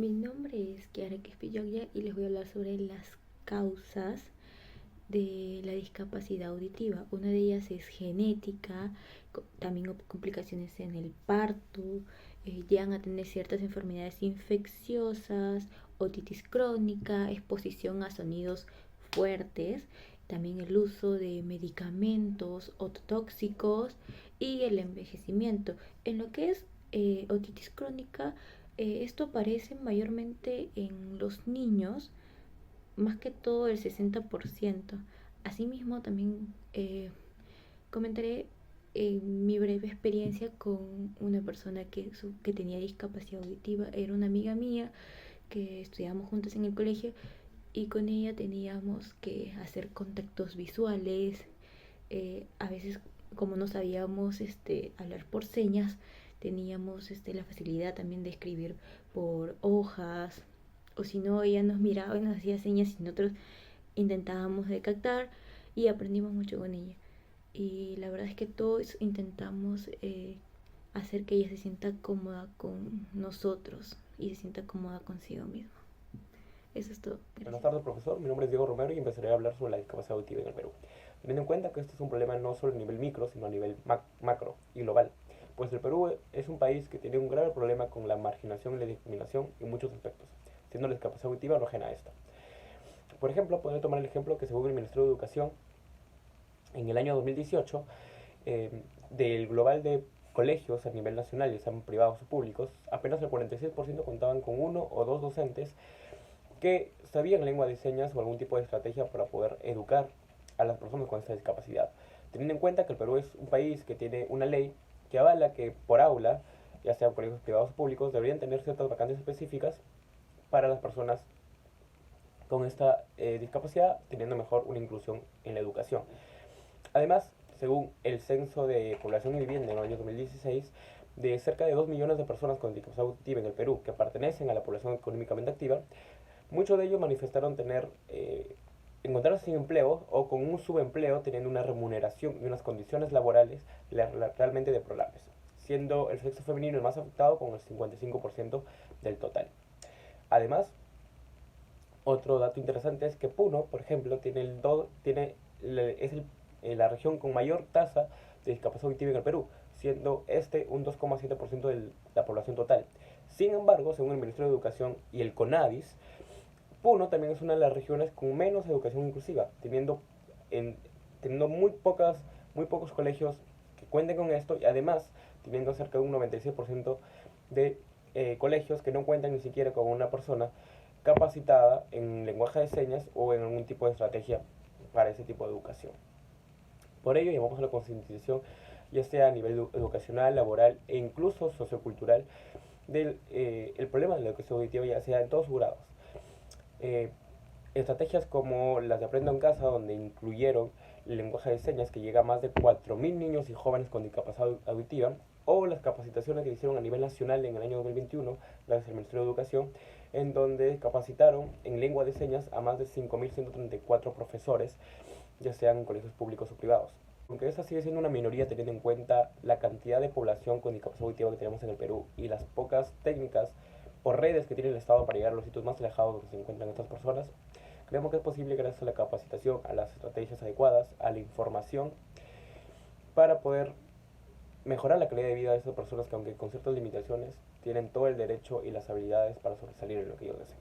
Mi nombre es Kiara Quispe y les voy a hablar sobre las causas de la discapacidad auditiva. Una de ellas es genética, también complicaciones en el parto, llegan a tener ciertas enfermedades infecciosas, otitis crónica, exposición a sonidos fuertes, también el uso de medicamentos ototóxicos y el envejecimiento. En lo que es otitis crónica, esto aparece mayormente en los niños, más que todo el 60%. Asimismo, también comentaré mi breve experiencia con una persona que tenía discapacidad auditiva. Era una amiga mía que estudiábamos juntas en el colegio y con ella teníamos que hacer contactos visuales. A veces, como no sabíamos hablar por señas, teníamos la facilidad también de escribir por hojas, o si no, ella nos miraba y nos hacía señas y nosotros intentábamos de captar y aprendimos mucho con ella. Y la verdad es que todos intentamos hacer que ella se sienta cómoda con nosotros y se sienta cómoda consigo misma. Eso es todo. Buenas Gracias. tardes, profesor. Mi nombre es Diego Romero y empezaré a hablar sobre la discapacidad auditiva en el Perú. Teniendo en cuenta que este es un problema no solo a nivel micro, sino a nivel macro y global, pues el Perú es un país que tiene un grave problema con la marginación y la discriminación en muchos aspectos, siendo la discapacidad auditiva no ajena a esta. Por ejemplo, podría tomar el ejemplo que según el Ministerio de Educación, en el año 2018, del global de colegios a nivel nacional, ya sean privados o públicos, apenas el 46% contaban con uno o dos docentes que sabían lengua de señas o algún tipo de estrategia para poder educar a las personas con esta discapacidad. Teniendo en cuenta que el Perú es un país que tiene una ley que avala que por aula, ya sean colegios privados o públicos, deberían tener ciertas vacantes específicas para las personas con esta discapacidad, teniendo mejor una inclusión en la educación. Además, según el Censo de Población y Vivienda en el año 2016, de cerca de 2 millones de personas con discapacidad auditiva en el Perú que pertenecen a la población económicamente activa, muchos de ellos manifestaron encontrarse sin empleo o con un subempleo, teniendo una remuneración y unas condiciones laborales realmente deplorables, siendo el sexo femenino el más afectado con el 55% del total. Además, otro dato interesante es que Puno, por ejemplo, la región con mayor tasa de discapacidad auditiva en el Perú, siendo este un 2,7% de la población total. Sin embargo, según el Ministerio de Educación y el CONADIS, Puno también es una de las regiones con menos educación inclusiva, teniendo muy pocos colegios que cuenten con esto y además teniendo cerca de un 96% de colegios que no cuentan ni siquiera con una persona capacitada en lenguaje de señas o en algún tipo de estrategia para ese tipo de educación. Por ello llamamos a la concientización, ya sea a nivel educacional, laboral e incluso sociocultural, del el problema de la educación auditiva, ya sea en todos sus grados. Eh, Estrategias como las de Aprendo en Casa, donde incluyeron el lenguaje de señas que llega a más de 4.000 niños y jóvenes con discapacidad auditiva, o las capacitaciones que hicieron a nivel nacional en el año 2021, gracias al Ministerio de Educación, en donde capacitaron en lengua de señas a más de 5.134 profesores, ya sean en colegios públicos o privados. Aunque esa sigue siendo una minoría teniendo en cuenta la cantidad de población con discapacidad auditiva que tenemos en el Perú y las pocas técnicas o redes que tiene el Estado para llegar a los sitios más alejados donde se encuentran estas personas, creemos que es posible gracias a la capacitación, a las estrategias adecuadas, a la información, para poder mejorar la calidad de vida de esas personas que, aunque con ciertas limitaciones, tienen todo el derecho y las habilidades para sobresalir en lo que ellos deseen.